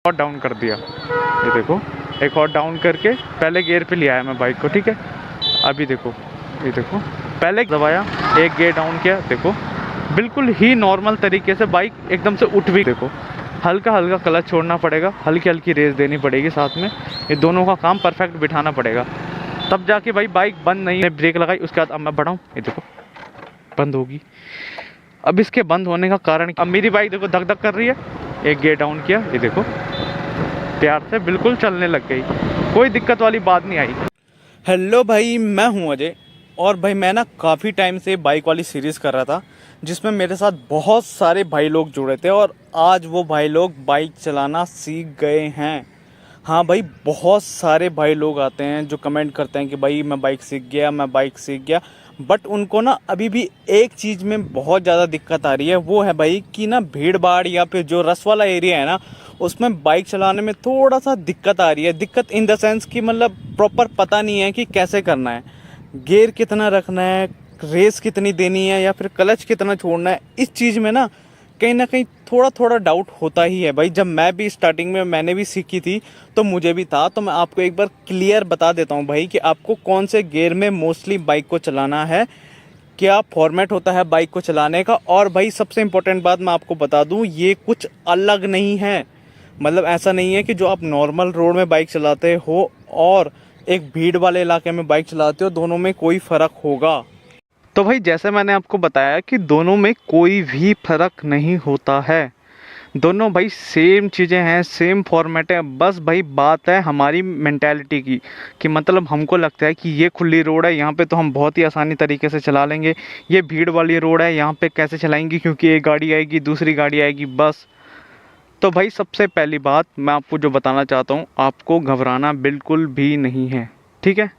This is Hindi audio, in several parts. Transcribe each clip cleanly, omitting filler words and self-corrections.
और डाउन कर दिया, ये देखो, एक और डाउन करके पहले गियर पे ले आया मैं बाइक को, ठीक है। अभी देखो, ये देखो, पहले दबाया, एक गियर डाउन किया, देखो बिल्कुल ही नॉर्मल तरीके से बाइक एकदम से उठ भी, देखो हल्का हल्का क्लच छोड़ना पड़ेगा, हल्की हल्की रेस देनी पड़ेगी साथ में, ये दोनों का काम परफेक्ट बिठाना पड़ेगा, तब जाके भाई बाइक बंद नहीं है। ब्रेक लगाई, उसके बाद अब मैं बढ़ाऊँ, ये देखो बंद होगी। अब इसके बंद होने का कारण, अब मेरी बाइक देखो धक धक कर रही है, एक गियर डाउन किया, ये देखो प्यार से बिल्कुल चलने लग गई, कोई दिक्कत वाली बात नहीं आई। हेलो भाई, मैं हूं अजय। और भाई मैं ना काफ़ी टाइम से बाइक वाली सीरीज़ कर रहा था, जिसमें मेरे साथ बहुत सारे भाई लोग जुड़े थे और आज वो भाई लोग बाइक चलाना सीख गए हैं। हाँ भाई, बहुत सारे भाई लोग आते हैं जो कमेंट करते हैं कि भाई मैं बाइक सीख गया, मैं बाइक सीख गया। बट उनको ना अभी भी एक चीज़ में बहुत ज़्यादा दिक्कत आ रही है, वो है भाई कि ना भीड़ भाड़ या फिर जो रस वाला एरिया है ना, उसमें बाइक चलाने में थोड़ा सा दिक्कत आ रही है। दिक्कत इन द सेंस कि मतलब प्रॉपर पता नहीं है कि कैसे करना है, गियर कितना रखना है, रेस कितनी देनी है या फिर क्लच कितना छोड़ना है। इस चीज़ में ना कहीं थोड़ा थोड़ा डाउट होता ही है भाई। जब मैं भी स्टार्टिंग में मैंने भी सीखी थी तो मुझे भी था। तो मैं आपको एक बार क्लियर बता देता हूँ भाई कि आपको कौन से गियर में मोस्टली बाइक को चलाना है, क्या फॉर्मेट होता है बाइक को चलाने का। और भाई सबसे इम्पोर्टेंट बात मैं आपको बता दूँ, ये कुछ अलग नहीं है। मतलब ऐसा नहीं है कि जो आप नॉर्मल रोड में बाइक चलाते हो और एक भीड़ वाले इलाके में बाइक चलाते हो, दोनों में कोई फ़र्क होगा। तो भाई जैसे मैंने आपको बताया कि दोनों में कोई भी फ़र्क नहीं होता है, दोनों भाई सेम चीज़ें हैं, सेम फॉर्मेट है। बस भाई बात है हमारी मेंटालिटी की, कि मतलब हमको लगता है कि ये खुली रोड है, यहाँ पे तो हम बहुत ही आसानी तरीके से चला लेंगे। ये भीड़ वाली रोड है, यहाँ पे कैसे चलाएंगे, क्योंकि एक गाड़ी आएगी दूसरी गाड़ी आएगी, बस। तो भाई सबसे पहली बात मैं आपको जो बताना चाहता हूँ, आपको घबराना बिल्कुल भी नहीं है, ठीक है।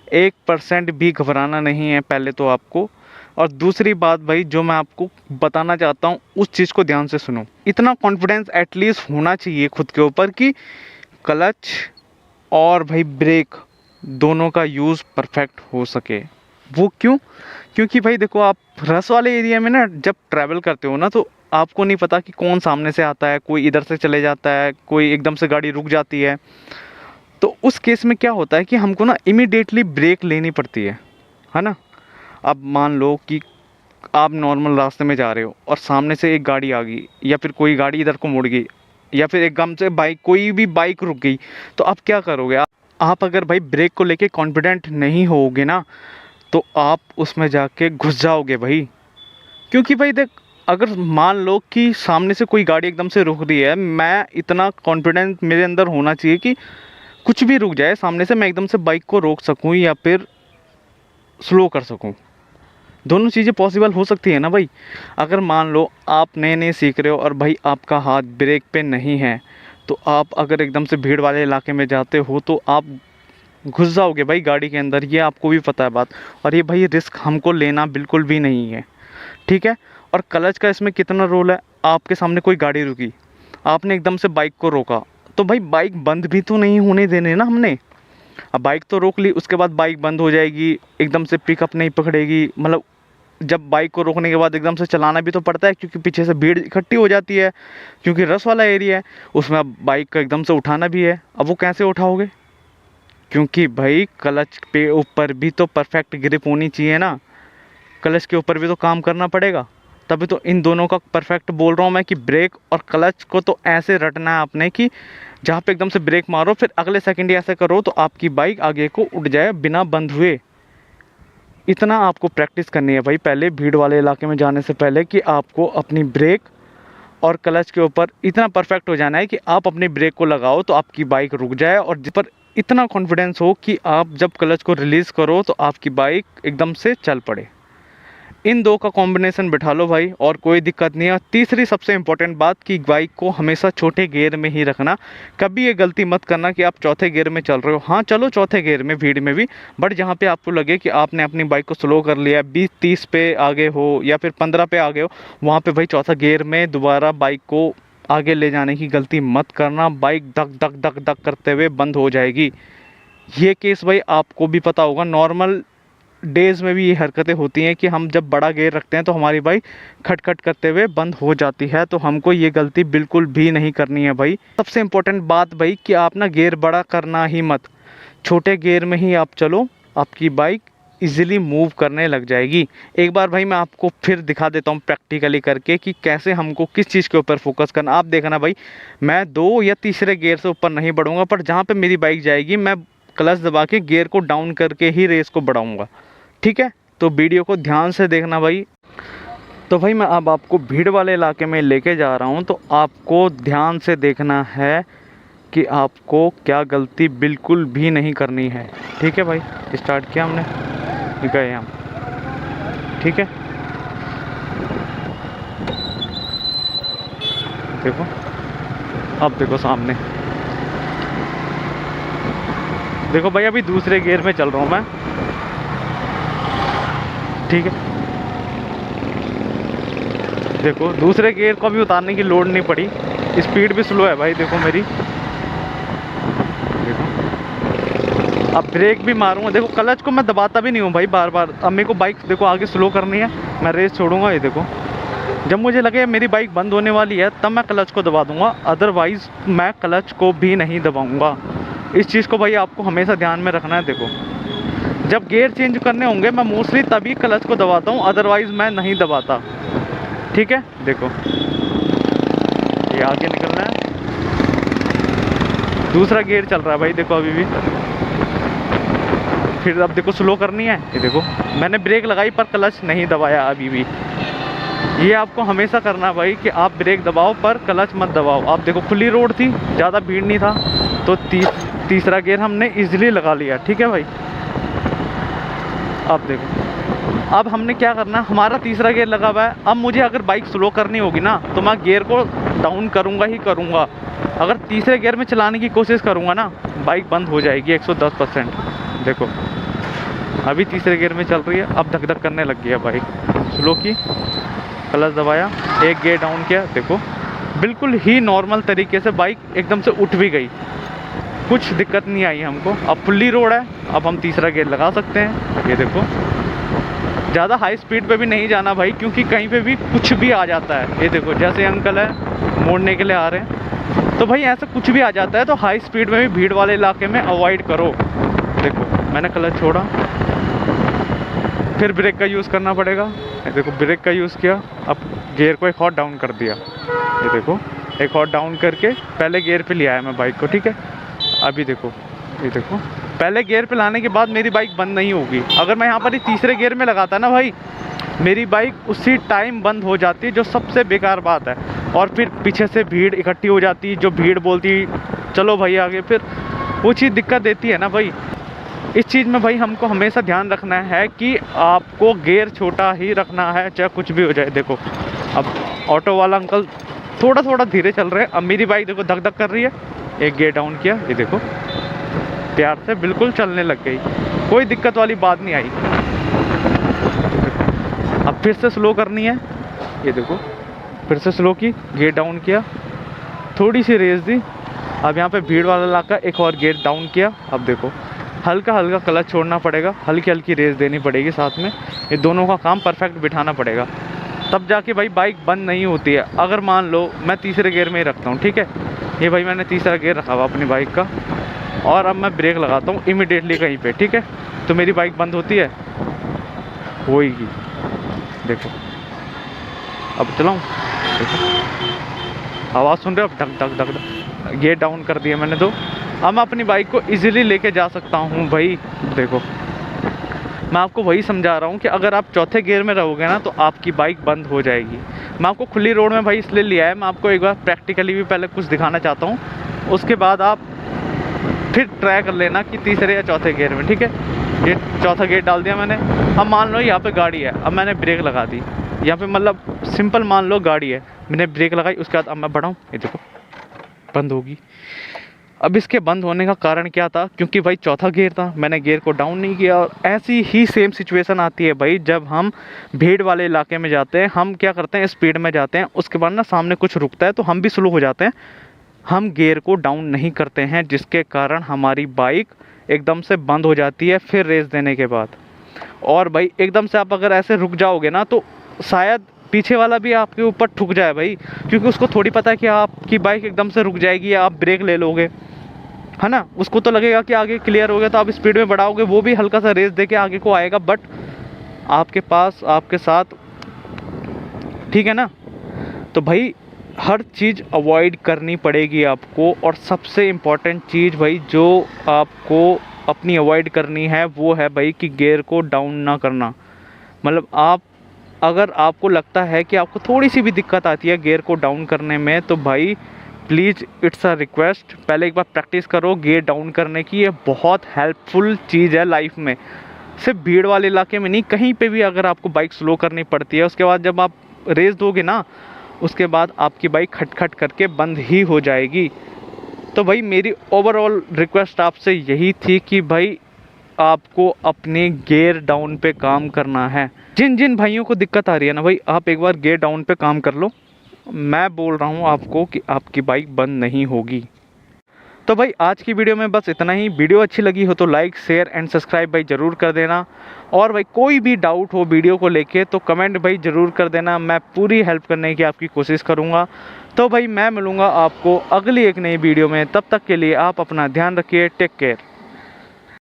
1% भी घबराना नहीं है पहले तो आपको। और दूसरी बात भाई जो मैं आपको बताना चाहता हूँ, उस चीज़ को ध्यान से सुनो। इतना कॉन्फिडेंस एटलीस्ट होना चाहिए खुद के ऊपर कि क्लच और भाई ब्रेक दोनों का यूज़ परफेक्ट हो सके। वो क्यों? क्योंकि भाई देखो, आप रस वाले एरिया में ना जब ट्रैवल करते हो ना, तो आपको नहीं पता कि कौन सामने से आता है, कोई इधर से चले जाता है, कोई एकदम से गाड़ी रुक जाती है। तो उस केस में क्या होता है कि हमको ना इमीडिएटली ब्रेक लेनी पड़ती है ना। अब मान लो कि आप नॉर्मल रास्ते में जा रहे हो और सामने से एक गाड़ी आ गई, या फिर कोई गाड़ी इधर को मुड़ गई, या फिर एकदम से बाइक, कोई भी बाइक रुक गई, तो आप क्या करोगे? आप अगर भाई ब्रेक को लेके कॉन्फिडेंट नहीं होगे ना, तो आप उसमें जाके घुस जाओगे भाई। क्योंकि भाई देख, अगर मान लो कि सामने से कोई गाड़ी एकदम से रुक रही है, मैं इतना कॉन्फिडेंस मेरे अंदर होना चाहिए कि कुछ भी रुक जाए सामने से, मैं एकदम से बाइक को रोक सकूं या फिर स्लो कर सकूं। दोनों चीज़ें पॉसिबल हो सकती है ना भाई। अगर मान लो आप नए नए सीख रहे हो और भाई आपका हाथ ब्रेक पे नहीं है, तो आप अगर एकदम से भीड़ वाले इलाके में जाते हो तो आप घुस जाओगे भाई गाड़ी के अंदर, ये आपको भी पता है बात। और ये भाई रिस्क हमको लेना बिल्कुल भी नहीं है, ठीक है। और क्लच का इसमें कितना रोल है? आपके सामने कोई गाड़ी रुकी, आपने एकदम से बाइक को रोका, तो भाई बाइक बंद भी तो नहीं होने देने ना हमने। अब बाइक तो रोक ली, उसके बाद बाइक बंद हो जाएगी, एकदम से पिकअप नहीं पकड़ेगी। मतलब जब बाइक को रोकने के बाद एकदम से चलाना भी तो पड़ता है, क्योंकि पीछे से भीड़ इकट्ठी हो जाती है, क्योंकि रस वाला एरिया है, उसमें अब बाइक को एकदम से उठाना भी है। अब वो कैसे उठाओगे? क्योंकि भाई क्लच पे ऊपर भी तो परफेक्ट ग्रिप होनी चाहिए ना, क्लच के ऊपर भी तो काम करना पड़ेगा। तभी तो इन दोनों का परफेक्ट बोल रहा हूँ मैं कि ब्रेक और क्लच को तो ऐसे रटना है आपने कि जहाँ पे एकदम से ब्रेक मारो, फिर अगले सेकंड ही ऐसे करो तो आपकी बाइक आगे को उठ जाए बिना बंद हुए। इतना आपको प्रैक्टिस करनी है भाई पहले भीड़ वाले इलाके में जाने से पहले, कि आपको अपनी ब्रेक और क्लच के ऊपर इतना परफेक्ट हो जाना है कि आप अपनी ब्रेक को लगाओ तो आपकी बाइक रुक जाए, और जिस पर इतना कॉन्फिडेंस हो कि आप जब क्लच को रिलीज़ करो तो आपकी बाइक एकदम से चल पड़े। इन दो का कॉम्बिनेशन बिठा लो भाई और कोई दिक्कत नहीं है। तीसरी सबसे इम्पोर्टेंट बात कि बाइक को हमेशा छोटे गियर में ही रखना। कभी ये गलती मत करना कि आप चौथे गियर में चल रहे हो। हाँ चलो चौथे गियर में भीड़ में भी, बट जहाँ पे आपको लगे कि आपने अपनी बाइक को स्लो कर लिया, 20-30 पे आगे हो या फिर 15 पे आगे हो, वहाँ पे भाई चौथा गियर में दोबारा बाइक को आगे ले जाने की गलती मत करना। बाइक धक धक धक धक करते हुए बंद हो जाएगी। ये केस भाई आपको भी पता होगा, नॉर्मल डेज़ में भी ये हरकतें होती हैं कि हम जब बड़ा गियर रखते हैं तो हमारी बाइक खटखट करते हुए बंद हो जाती है। तो हमको ये गलती बिल्कुल भी नहीं करनी है भाई। सबसे इम्पोर्टेंट बात भाई कि आप ना गियर बड़ा करना ही मत, छोटे गियर में ही आप चलो, आपकी बाइक इजीली मूव करने लग जाएगी। एक बार भाई मैं आपको फिर दिखा देता हूँ प्रैक्टिकली करके कि कैसे हमको किस चीज़ के ऊपर फोकस करना। आप देखना भाई, मैं 2 या तीसरे गियर से ऊपर नहीं बढ़ूंगा, पर जहाँ पे मेरी बाइक जाएगी मैं क्लच दबा के गियर को डाउन करके ही रेस को बढ़ाऊंगा, ठीक है। तो वीडियो को ध्यान से देखना भाई। तो भाई मैं अब आपको भीड़ वाले इलाके में लेके जा रहा हूँ, तो आपको ध्यान से देखना है कि आपको क्या गलती बिल्कुल भी नहीं करनी है, ठीक है भाई। स्टार्ट किया हमने, गए हम, ठीक है। देखो, अब देखो सामने, देखो भाई अभी दूसरे गियर में चल रहा हूँ मैं, ठीक है। देखो दूसरे गियर को भी उतारने की लोड नहीं पड़ी, स्पीड भी स्लो है भाई, देखो मेरी। देखो अब ब्रेक भी मारूंगा, देखो क्लच को मैं दबाता भी नहीं हूँ भाई बार बार। अब मेरे को बाइक देखो आगे स्लो करनी है, मैं रेस छोड़ूंगा, ये देखो जब मुझे लगे मेरी बाइक बंद होने वाली है तब मैं क्लच को दबा दूंगा, अदरवाइज़ मैं क्लच को भी नहीं दबाऊंगा। इस चीज़ को भाई आपको हमेशा ध्यान में रखना है। देखो जब गियर चेंज करने होंगे मैं मोस्टली तभी क्लच को दबाता हूँ, अदरवाइज़ मैं नहीं दबाता, ठीक है। देखो ये आगे निकलना है, दूसरा गियर चल रहा है भाई, देखो अभी भी। फिर अब देखो स्लो करनी है, ये देखो मैंने ब्रेक लगाई पर क्लच नहीं दबाया अभी भी। ये आपको हमेशा करना भाई कि आप ब्रेक दबाओ पर क्लच मत दबाओ। आप देखो खुली रोड थी, ज़्यादा भीड़ नहीं था, तो तीसरा गियर हमने इजीली लगा लिया, ठीक है भाई। अब देखो अब हमने क्या करना, हमारा तीसरा गियर लगा हुआ है। अब मुझे अगर बाइक स्लो करनी होगी ना तो मैं गियर को डाउन करूँगा ही करूँगा। अगर तीसरे गियर में चलाने की कोशिश करूँगा ना, बाइक बंद हो जाएगी 110%। देखो अभी तीसरे गियर में चल रही है, अब धक धक करने लग गया बाइक, स्लो की, क्लच दबाया, एक गियर डाउन किया, देखो बिल्कुल ही नॉर्मल तरीके से बाइक एकदम से उठ भी गई, कुछ दिक्कत नहीं आई हमको। अब फुल्ली रोड है, अब हम तीसरा गियर लगा सकते हैं। ये देखो ज़्यादा हाई स्पीड पे भी नहीं जाना भाई, क्योंकि कहीं पे भी कुछ भी आ जाता है। ये देखो जैसे अंकल है मोड़ने के लिए आ रहे हैं, तो भाई ऐसा कुछ भी आ जाता है, तो हाई स्पीड में भी भीड़ वाले इलाके में अवॉइड करो। देखो मैंने क्लच छोड़ा, फिर ब्रेक का यूज़ करना पड़ेगा। ये देखो ब्रेक का यूज़ किया, अब गियर को एक और डाउन कर दिया। ये देखो एक और डाउन करके पहले गियर पे ले आया मैं बाइक को, ठीक है। अभी देखो, ये देखो पहले गियर पे लाने के बाद मेरी बाइक बंद नहीं होगी। अगर मैं यहाँ पर ही तीसरे गियर में लगाता ना भाई, मेरी बाइक उसी टाइम बंद हो जाती, जो सबसे बेकार बात है। और फिर पीछे से भीड़ इकट्ठी हो जाती, जो भीड़ बोलती चलो भाई आगे, फिर वो चीज़ दिक्कत देती है ना भाई। इस चीज़ में भाई हमको हमेशा ध्यान रखना है कि आपको गियर छोटा ही रखना है, चाहे कुछ भी हो जाए। देखो अब ऑटो वाला अंकल थोड़ा थोड़ा धीरे चल रहे हैं, अब मेरी बाइक देखो धक धक कर रही है, एक गियर डाउन किया, ये देखो प्यार से बिल्कुल चलने लग गई, कोई दिक्कत वाली बात नहीं आई। अब फिर से स्लो करनी है, ये देखो फिर से स्लो की, गियर डाउन किया, थोड़ी सी रेस दी। अब यहाँ पे भीड़ वाला इलाका, एक और गियर डाउन किया। अब देखो हल्का हल्का क्लच छोड़ना पड़ेगा, हल्की हल्की रेस देनी पड़ेगी साथ में, ये दोनों का काम परफेक्ट बिठाना पड़ेगा, तब जाके भाई बाइक बंद नहीं होती है। अगर मान लो मैं तीसरे गियर में ही रखता हूँ, ठीक है, ये भाई मैंने तीसरा गियर रखा हुआ अपनी बाइक का, और अब मैं ब्रेक लगाता हूँ इमीडिएटली कहीं पे, ठीक है, तो मेरी बाइक बंद होती है, होएगी। देखो अब चलाऊँ, देखो आवाज़ सुन रहे हो, अब धक धक धक धक, गियर डाउन कर दिया मैंने, तो अब मैं अपनी बाइक को इजीली लेके जा सकता हूँ भाई। देखो मैं आपको वही समझा रहा हूँ कि अगर आप चौथे गियर में रहोगे ना तो आपकी बाइक बंद हो जाएगी। मैं आपको खुली रोड में भाई इसलिए लिया है, मैं आपको एक बार प्रैक्टिकली भी पहले कुछ दिखाना चाहता हूँ, उसके बाद आप फिर ट्राई कर लेना कि तीसरे या चौथे गियर में, ठीक है। ये चौथा गियर डाल दिया मैंने। अब मान लो यहाँ पे गाड़ी है, अब मैंने ब्रेक लगा दी, यहाँ पे मतलब सिंपल मान लो गाड़ी है, मैंने ब्रेक लगाई, उसके बाद अब मैं बढ़ाऊँ, ये देखो बंद होगी। अब इसके बंद होने का कारण क्या था, क्योंकि भाई चौथा गियर था, मैंने गियर को डाउन नहीं किया। और ऐसी ही सेम सिचुएशन आती है भाई जब हम भीड़ वाले इलाके में जाते हैं। हम क्या करते हैं, स्पीड में जाते हैं, उसके बाद ना सामने कुछ रुकता है तो हम भी स्लो हो जाते हैं, हम गियर को डाउन नहीं करते हैं, जिसके कारण हमारी बाइक एकदम से बंद हो जाती है फिर रेस देने के बाद। और भाई एकदम से आप अगर ऐसे रुक जाओगे ना तो शायद पीछे वाला भी आपके ऊपर ठुक जाए भाई, क्योंकि उसको थोड़ी पता है कि आपकी बाइक एकदम से रुक जाएगी या आप ब्रेक ले लोगे, है ना। उसको तो लगेगा कि आगे क्लियर हो गया तो आप स्पीड में बढ़ाओगे, वो भी हल्का सा रेस दे के आगे को आएगा, बट आपके पास आपके साथ, ठीक है ना। तो भाई हर चीज़ अवॉइड करनी पड़ेगी आपको। और सबसे इम्पॉर्टेंट चीज़ भाई जो आपको अपनी अवॉइड करनी है वो है भाई कि गियर को डाउन ना करना। मतलब आप अगर आपको लगता है कि आपको थोड़ी सी भी दिक्कत आती है गियर को डाउन करने में, तो भाई प्लीज़ इट्स अ रिक्वेस्ट, पहले एक बार प्रैक्टिस करो गियर डाउन करने की। ये बहुत हेल्पफुल चीज़ है लाइफ में, सिर्फ भीड़ वाले इलाके में नहीं, कहीं पे भी अगर आपको बाइक स्लो करनी पड़ती है, उसके बाद जब आप रेस दोगे ना, उसके बाद आपकी बाइक खटखट करके बंद ही हो जाएगी। तो भाई मेरी ओवरऑल रिक्वेस्ट आपसे यही थी कि भाई आपको अपने गियर डाउन पे काम करना है। जिन जिन भाइयों को दिक्कत आ रही है ना भाई, आप एक बार गियर डाउन पे काम कर लो, मैं बोल रहा हूँ आपको कि आपकी बाइक बंद नहीं होगी। तो भाई आज की वीडियो में बस इतना ही। वीडियो अच्छी लगी हो तो लाइक शेयर एंड सब्सक्राइब भाई ज़रूर कर देना। और भाई कोई भी डाउट हो वीडियो को लेके तो कमेंट भाई ज़रूर कर देना, मैं पूरी हेल्प करने की आपकी कोशिश करूँगा। तो भाई मैं मिलूँगा आपको अगली एक नई वीडियो में, तब तक के लिए आप अपना ध्यान रखिए, टेक केयर।